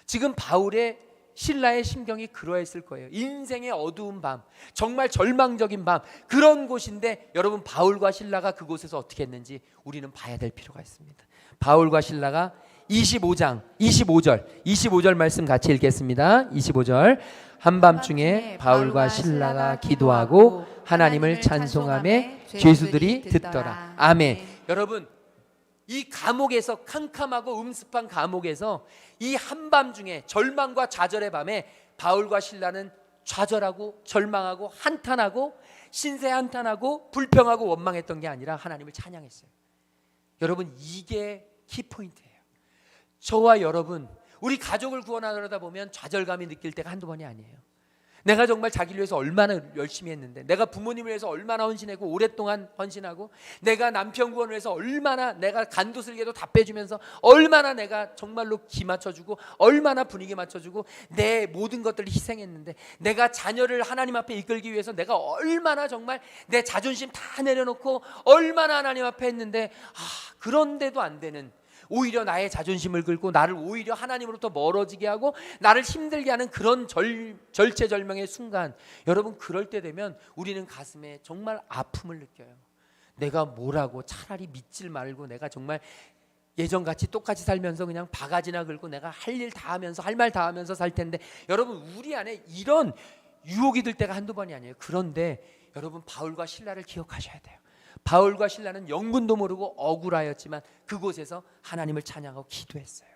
지금 바울의 신라의 심경이 그러했을 거예요. 인생의 어두운 밤, 정말 절망적인 밤, 그런 곳인데 여러분 바울과 신라가 그곳에서 어떻게 했는지 우리는 봐야 될 필요가 있습니다. 바울과 신라가 25절 말씀 같이 읽겠습니다. 25절, 한밤중에 바울과 신라가 기도하고 하나님을 찬송하며 죄수들이 듣더라. 아멘. 여러분 이 감옥에서, 캄캄하고 음습한 감옥에서 이 한밤중에 절망과 좌절의 밤에 바울과 신라는 좌절하고 절망하고 한탄하고 신세 한탄하고 불평하고 원망했던 게 아니라 하나님을 찬양했어요. 여러분 이게 키포인트예요. 저와 여러분, 우리 가족을 구원하려다 보면 좌절감이 느낄 때가 한두 번이 아니에요. 내가 정말 자기를 위해서 얼마나 열심히 했는데, 내가 부모님을 위해서 얼마나 헌신하고 오랫동안 헌신하고, 내가 남편 구원을 위해서 얼마나 내가 간도슬개도 다 빼주면서 얼마나 내가 정말로 기 맞춰주고 얼마나 분위기 맞춰주고 내 모든 것들을 희생했는데, 내가 자녀를 하나님 앞에 이끌기 위해서 내가 얼마나 정말 내 자존심 다 내려놓고 얼마나 하나님 앞에 했는데, 그런데도 안 되는, 오히려 나의 자존심을 긁고 나를 오히려 하나님으로부터 멀어지게 하고 나를 힘들게 하는 그런 절체절명의 순간, 여러분 그럴 때 되면 우리는 가슴에 정말 아픔을 느껴요. 내가 뭐라고, 차라리 믿질 말고 내가 정말 예전같이 똑같이 살면서 그냥 바가지나 긁고 내가 할 일 다 하면서 할 말 다 하면서 살 텐데, 여러분 우리 안에 이런 유혹이 들 때가 한두 번이 아니에요. 그런데 여러분 바울과 실라를 기억하셔야 돼요. 바울과 실라는 영문도 모르고 억울하였지만 그곳에서 하나님을 찬양하고 기도했어요.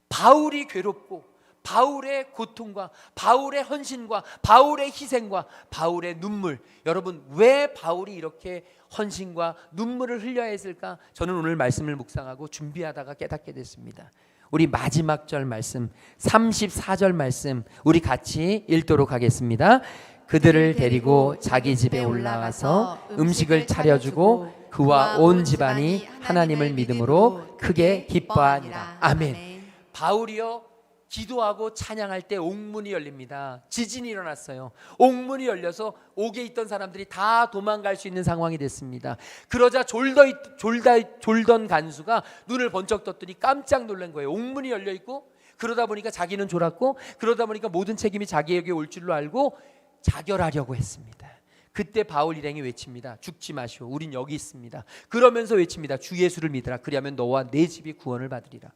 바울이 괴롭고 바울의 고통과 바울의 헌신과 바울의 희생과 바울의 눈물, 여러분 왜 바울이 이렇게 헌신과 눈물을 흘려야 했을까? 저는 오늘 말씀을 묵상하고 준비하다가 깨닫게 됐습니다. 우리 마지막 절 말씀 34절 말씀 우리 같이 읽도록 하겠습니다. 그들을 데리고 자기 집에 올라가서 음식을 차려주고 그와 온 집안이 하나님을 믿음으로 크게 기뻐하니라. 아멘. 바울이요 기도하고 찬양할 때 옥문이 열립니다. 지진이 일어났어요. 옥문이 열려서 옥에 있던 사람들이 다 도망갈 수 있는 상황이 됐습니다. 그러자 졸던 간수가 눈을 번쩍 떴더니 깜짝 놀란 거예요. 옥문이 열려 있고, 그러다 보니까 자기는 졸았고, 그러다 보니까 모든 책임이 자기에게 올 줄로 알고 자결하려고 했습니다. 그때 바울 일행이 외칩니다. 죽지 마시오, 우린 여기 있습니다. 그러면서 외칩니다. 주 예수를 믿으라, 그리하면 너와 내 집이 구원을 받으리라.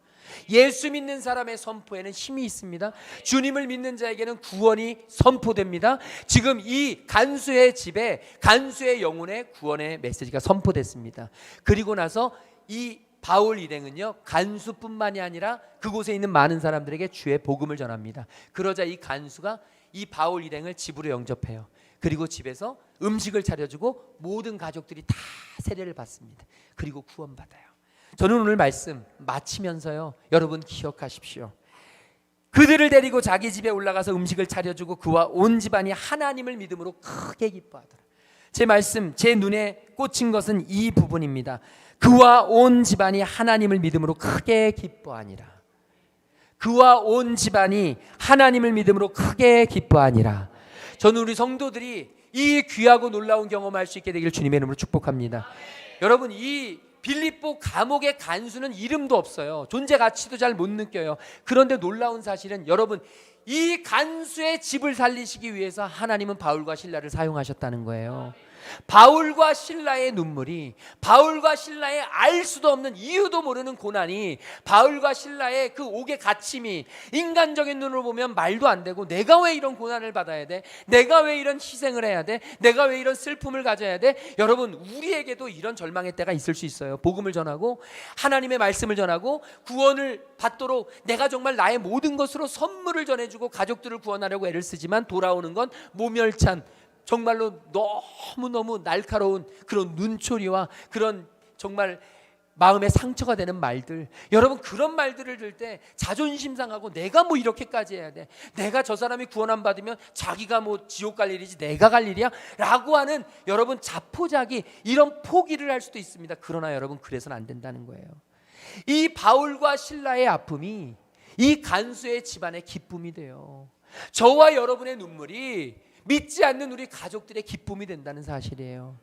예수 믿는 사람의 선포에는 힘이 있습니다. 주님을 믿는 자에게는 구원이 선포됩니다. 지금 이 간수의 집에, 간수의 영혼에 구원의 메시지가 선포됐습니다. 그리고 나서 이 바울 일행은요 간수뿐만이 아니라 그곳에 있는 많은 사람들에게 주의 복음을 전합니다. 그러자 이 간수가 이 바울 일행을 집으로 영접해요. 그리고 집에서 음식을 차려주고 모든 가족들이 다 세례를 받습니다. 그리고 구원받아요. 저는 오늘 말씀 마치면서요 여러분 기억하십시오. 그들을 데리고 자기 집에 올라가서 음식을 차려주고 그와 온 집안이 하나님을 믿음으로 크게 기뻐하더라. 제 말씀, 제 눈에 꽂힌 것은 이 부분입니다. 그와 온 집안이 하나님을 믿음으로 크게 기뻐하니라. 그와 온 집안이 하나님을 믿음으로 크게 기뻐하니라. 저는 우리 성도들이 이 귀하고 놀라운 경험할 수 있게 되길 주님의 이름으로 축복합니다. 여러분 이 빌립보 감옥의 간수는 이름도 없어요. 존재 가치도 잘 못 느껴요. 그런데 놀라운 사실은 여러분 이 간수의 집을 살리시기 위해서 하나님은 바울과 실라를 사용하셨다는 거예요. 바울과 실라의 눈물이, 바울과 실라의 알 수도 없는 이유도 모르는 고난이, 바울과 실라의 그 옥의 갇힘이 인간적인 눈으로 보면 말도 안 되고, 내가 왜 이런 고난을 받아야 돼? 내가 왜 이런 희생을 해야 돼? 내가 왜 이런 슬픔을 가져야 돼? 여러분 우리에게도 이런 절망의 때가 있을 수 있어요. 복음을 전하고 하나님의 말씀을 전하고 구원을 받도록 내가 정말 나의 모든 것으로 선물을 전해주고 가족들을 구원하려고 애를 쓰지만 돌아오는 건 모멸찬, 정말로 너무너무 날카로운 그런 눈초리와 그런 정말 마음에 상처가 되는 말들. 여러분 그런 말들을 들을 때 자존심 상하고 내가 뭐 이렇게까지 해야 돼? 내가 저 사람이 구원 안 받으면 자기가 뭐 지옥 갈 일이지 내가 갈 일이야? 라고 하는 여러분 자포자기, 이런 포기를 할 수도 있습니다. 그러나 여러분 그래서는 안 된다는 거예요. 이 바울과 실라의 아픔이 이 간수의 집안의 기쁨이 돼요. 저와 여러분의 눈물이 믿지 않는 우리 가족들의 기쁨이 된다는 사실이에요.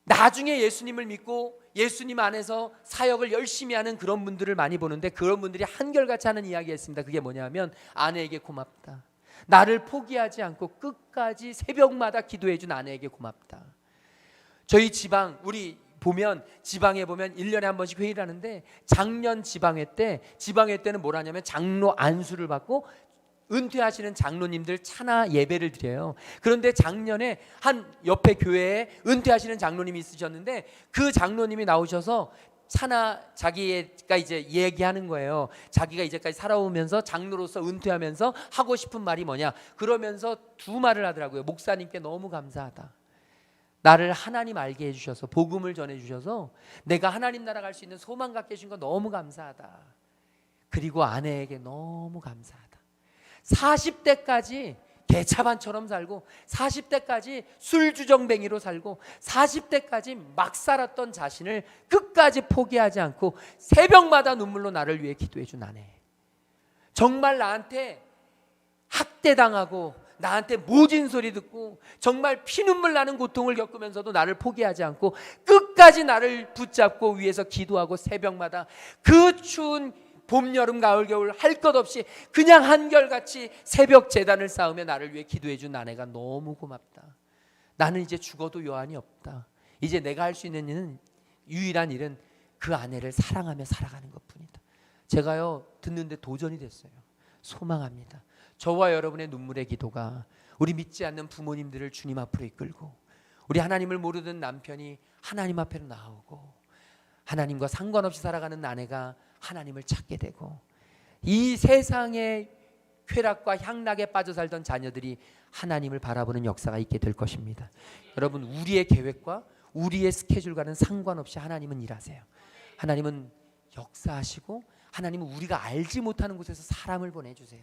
나중에 예수님을 믿고 예수님 안에서 사역을 열심히 하는 그런 분들을 많이 보는데, 그런 분들이 한결같이 하는 이야기가 있습니다. 그게 뭐냐면 아내에게 고맙다. 나를 포기하지 않고 끝까지 새벽마다 기도해 준 아내에게 고맙다. 저희 지방, 우리 보면 지방에 보면 1년에 한 번씩 회의를 하는데, 작년 지방회 때는 뭘 하냐면 장로 안수를 받고 은퇴하시는 장로님들 차나 예배를 드려요. 그런데 작년에 한 옆에 교회에 은퇴하시는 장로님이 있으셨는데, 그 장로님이 나오셔서 차나 자기가 이제 얘기하는 거예요. 자기가 이제까지 살아오면서 장로로서 은퇴하면서 하고 싶은 말이 뭐냐, 그러면서 두 말을 하더라고요. 목사님께 너무 감사하다. 나를 하나님 알게 해주셔서, 복음을 전해주셔서 내가 하나님 나라 갈 수 있는 소망 갖게 해주신 거 너무 감사하다. 그리고 아내에게 너무 감사하다. 40대까지 개차반처럼 살고, 40대까지 술주정뱅이로 살고, 40대까지 막 살았던 자신을 끝까지 포기하지 않고 새벽마다 눈물로 나를 위해 기도해 준 아내. 정말 나한테 학대당하고 나한테 모진 소리 듣고 정말 피눈물 나는 고통을 겪으면서도 나를 포기하지 않고 끝까지 나를 붙잡고 위에서 기도하고 새벽마다 그 추운 봄, 여름, 가을, 겨울 할 것 없이 그냥 한결같이 새벽 제단을 쌓으며 나를 위해 기도해 준 아내가 너무 고맙다. 나는 이제 죽어도 여한이 없다. 이제 내가 할 수 있는 일은, 유일한 일은 그 아내를 사랑하며 살아가는 것뿐이다. 제가요 듣는데 도전이 됐어요. 소망합니다. 저와 여러분의 눈물의 기도가 우리 믿지 않는 부모님들을 주님 앞으로 이끌고, 우리 하나님을 모르는 남편이 하나님 앞으로 나오고, 하나님과 상관없이 살아가는 아내가 하나님을 찾게 되고, 이 세상의 쾌락과 향락에 빠져 살던 자녀들이 하나님을 바라보는 역사가 있게 될 것입니다. 여러분, 우리의 계획과 우리의 스케줄과는 상관없이 하나님은 일하세요. 하나님은 역사하시고, 하나님은 우리가 알지 못하는 곳에서 사람을 보내주세요.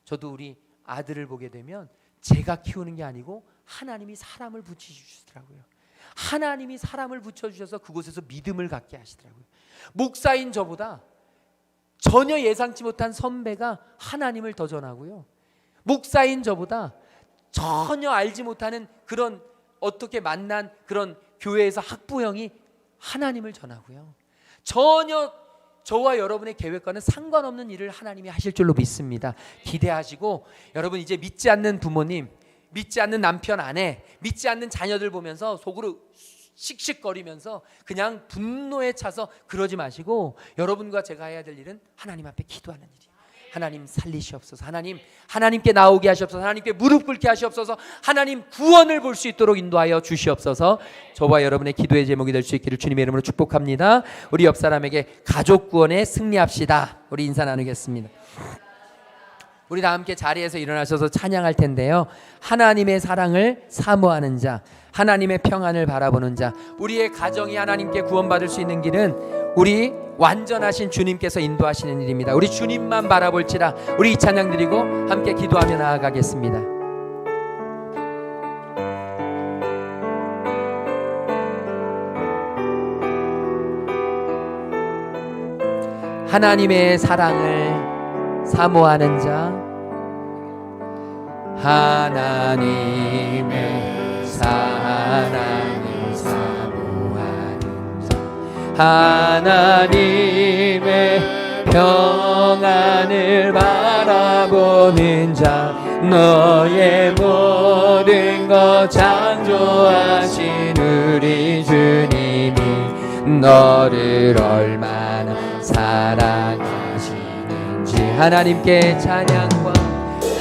저도 우리 아들을 보게 되면 제가 키우는 게 아니고 하나님이 사람을 붙여주시더라고요. 하나님이 사람을 붙여주셔서 그곳에서 믿음을 갖게 하시더라고요. 목사인 저보다 전혀 예상치 못한 선배가 하나님을 더 전하고요, 목사인 저보다 전혀 알지 못하는 그런 어떻게 만난 그런 교회에서 학부형이 하나님을 전하고요, 전혀 저와 여러분의 계획과는 상관없는 일을 하나님이 하실 줄로 믿습니다. 기대하시고, 여러분 이제 믿지 않는 부모님, 믿지 않는 남편, 아내, 믿지 않는 자녀들 보면서 속으로 씩씩거리면서 그냥 분노에 차서 그러지 마시고, 여러분과 제가 해야 될 일은 하나님 앞에 기도하는 일이에요. 하나님 살리시옵소서, 하나님께 나오게 하시옵소서, 하나님께 무릎 꿇게 하시옵소서, 하나님 구원을 볼 수 있도록 인도하여 주시옵소서. 저와 여러분의 기도의 제목이 될 수 있기를 주님의 이름으로 축복합니다. 우리 옆 사람에게 가족 구원에 승리합시다. 우리 인사 나누겠습니다. 우리 다 함께 자리에서 일어나셔서 찬양할 텐데요, 하나님의 사랑을 사모하는 자, 하나님의 평안을 바라보는 자, 우리의 가정이 하나님께 구원받을 수 있는 길은 우리 완전하신 주님께서 인도하시는 일입니다. 우리 주님만 바라볼지라. 우리 이 찬양 드리고 함께 기도하며 나아가겠습니다. 하나님의 사랑을 사모하는 자, 하나님의 사랑을 사모하는 자, 하나님의 평안을 바라보는 자, 너의 모든 것 창조하신 우리 주님이 너를 얼마나 사랑하시는지 하나님께 찬양과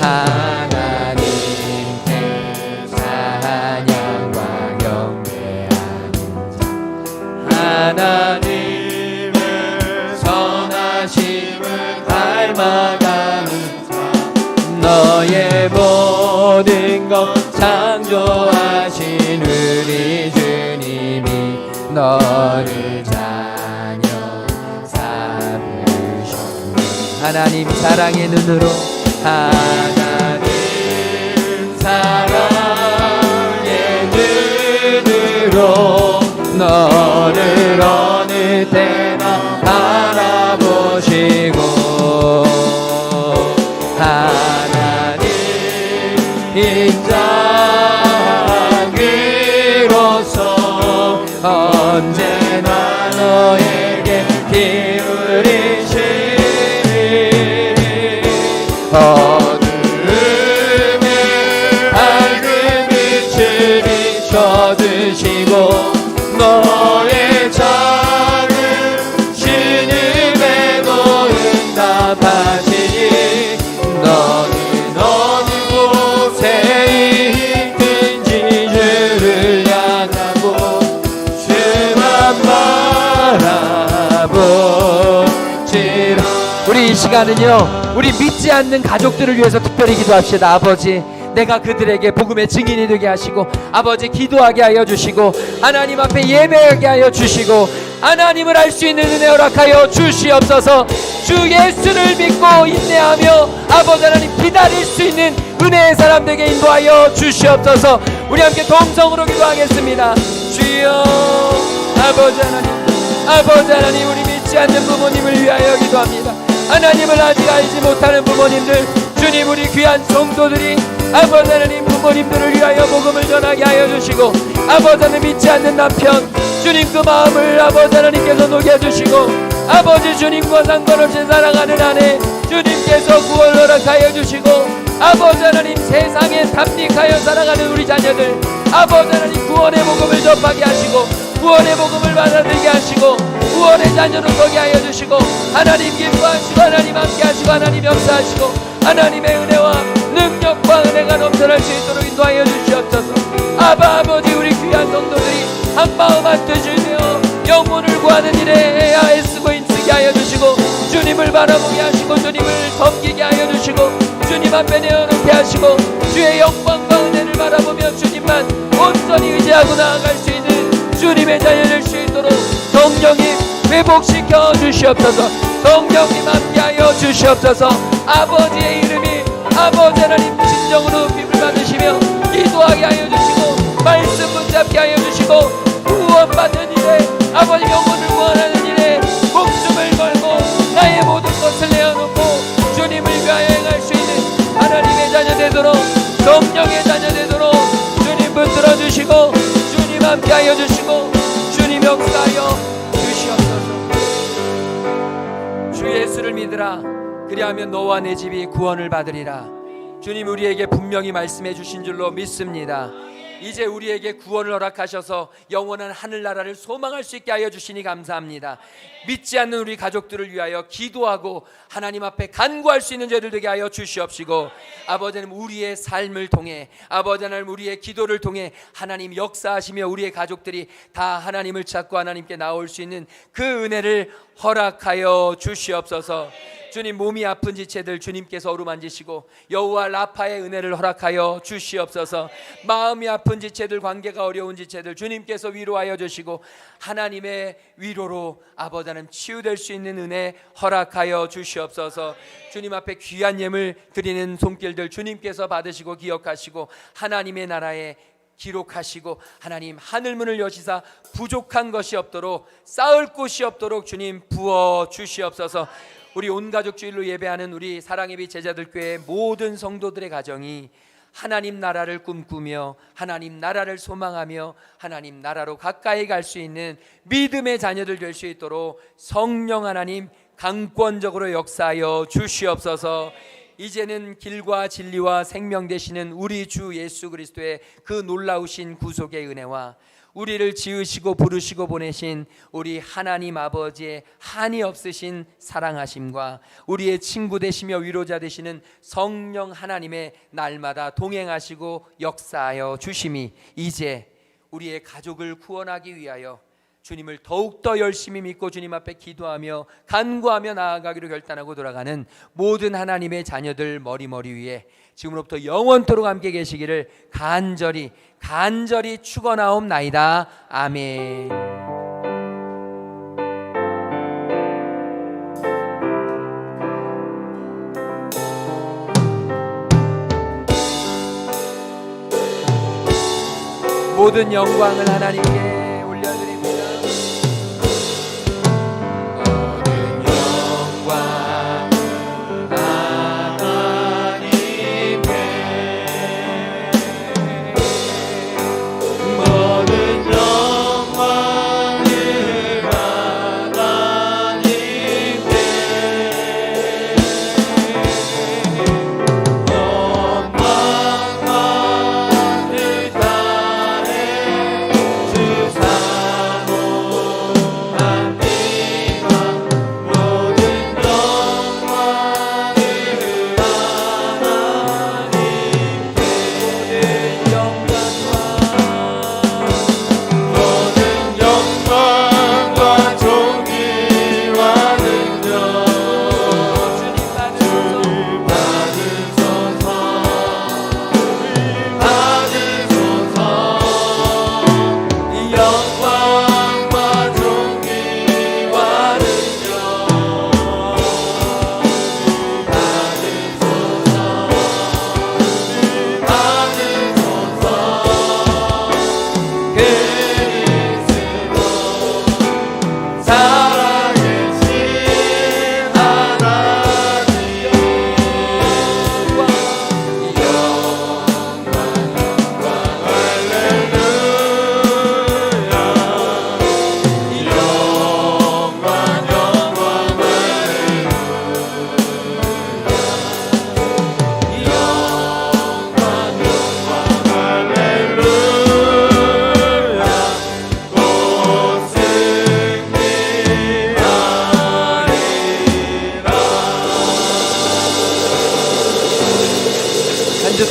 하나님께 찬양과 경배하는 자, 하나님의 선하심을 닮아가는 자, 너의 모든 것 창조하신 우리 주님이 너를 자녀 삼으셨네. 하나님 사랑의 눈으로, 하나님 사랑의 눈으로 너를 어느 때나 바라보시고, 하나님 인자으로서 언제나 너에게 기울이시니 어둠에 밝은 빛을 비춰주시고 너의 작은 신음에도 응답하시니 너는 어느 곳에 있든지 주를 향하고 주만 바라보시라. 우리 이 시간은요, 우리 믿지 않는 가족들을 위해서 특별히 기도합시다. 아버지, 내가 그들에게 복음의 증인이 되게 하시고, 아버지 기도하게 하여 주시고, 하나님 앞에 예배하게 하여 주시고, 하나님을 알 수 있는 은혜 허락하여 주시옵소서. 주 예수를 믿고 인내하며 아버지 하나님 기다릴 수 있는 은혜의 사람들에게 인도하여 주시옵소서. 우리 함께 동성으로 기도하겠습니다. 주여, 아버지 하나님 우리 믿지 않는 부모님을 위하여 기도합니다. 하나님을 아직 알지 못하는 부모님들, 주님 우리 귀한 성도들이 아버지 하나님 부모님들을 위하여 복음을 전하게 하여 주시고, 아버지 하나님 믿지 않는 남편 주님 그 마음을 아버지 하나님께서 녹여주시고, 아버지 주님과 상관없이 사랑하는 아내 주님께서 구원을 허락하여 주시고, 아버지 하나님 세상에 담닉하여 살아가는 우리 자녀들 아버지 하나님 구원의 복음을 접하게 하시고, 구원의 복음을 받아들게 하시고, 구원의 자녀로 서게 하여 주시고, 하나님 기뻐하시고 하나님 함께 하시고 하나님 역사하시고, 하나님의 은혜와 능력과 은혜가 넘쳐날 수 있도록 인도하여 주시옵소서. 아버지 우리 귀한 성도들이 한마음 한뜻이 되어 영혼을 구하는 일에 애쓰고 힘쓰게 하여 주시고, 주님을 바라보게 하시고 주님을 섬기게 하여 주시고, 주님 앞에 내어놓게 하시고, 주의 영광과 은혜를 바라보며 주님만 온전히 의지하고 나아갈 수 있는 주님의 자녀 될 수 있도록 성령님 회복시켜 주시옵소서. 성령님 함께하여 주시옵소서. 아버지의 이름이 아버지 하나님 진정으로 빔을 받으시며 기도하게 하여 주시고, 말씀 붙잡게 하여 주시고, 구원받는 일에 아버지 영혼을 구원하는 일에 목숨을 걸고 나의 모든 것을 내어놓고 주님을 위하여 행할 수 있는 하나님의 자녀 되도록, 성령의 자녀 되도록 주님 붙들어 주시고, 주님 함께하여 주시고, 주님 역사하여 주시옵소서. 주 예수를 믿으라. 그리하면 너와 내 집이 구원을 받으리라. 주님 우리에게 분명히 말씀해 주신 줄로 믿습니다. 이제 우리에게 구원을 허락하셔서 영원한 하늘나라를 소망할 수 있게 하여 주시니 감사합니다. 믿지 않는 우리 가족들을 위하여 기도하고 하나님 앞에 간구할 수 있는 저희들 되게 하여 주시옵시고, 아버지 하나님 우리의 삶을 통해, 아버지 하나님 우리의 기도를 통해 하나님 역사하시며 우리의 가족들이 다 하나님을 찾고 하나님께 나올 수 있는 그 은혜를 허락하여 주시옵소서. 주님 몸이 아픈 지체들 주님께서 어루만지시고 여호와 라파의 은혜를 허락하여 주시옵소서. 마음이 아픈 지체들, 관계가 어려운 지체들 주님께서 위로하여 주시고, 하나님의 위로로 아버지 하나님 치유될 수 있는 은혜 허락하여 주시옵소서. 주님 앞에 귀한 예물 드리는 손길들 주님께서 받으시고 기억하시고, 하나님의 나라에 기록하시고, 하나님 하늘문을 여시사 부족한 것이 없도록, 쌓을 곳이 없도록 주님 부어 주시옵소서. 우리 온가족 주일로 예배하는 우리 사랑의 빛 제자들 교회 모든 성도들의 가정이 하나님 나라를 꿈꾸며 하나님 나라를 소망하며 하나님 나라로 가까이 갈 수 있는 믿음의 자녀들 될 수 있도록 성령 하나님 강권적으로 역사하여 주시옵소서. 이제는 길과 진리와 생명 되시는 우리 주 예수 그리스도의 그 놀라우신 구속의 은혜와 우리를 지으시고 부르시고 보내신 우리 하나님 아버지의 한이 없으신 사랑하심과 우리의 친구 되시며 위로자 되시는 성령 하나님의 날마다 동행하시고 역사하여 주심이 이제 우리의 가족을 구원하기 위하여 주님을 더욱더 열심히 믿고 주님 앞에 기도하며 간구하며 나아가기로 결단하고 돌아가는 모든 하나님의 자녀들 머리머리 위에 지금으로부터 영원토록 함께 계시기를 간절히 축원하옵나이다. 아멘. 모든 영광을 하나님께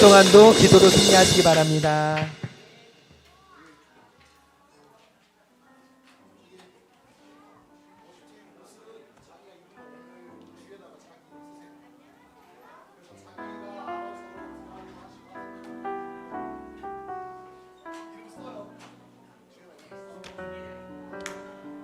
동안도 기도로 승리하시기 바랍니다.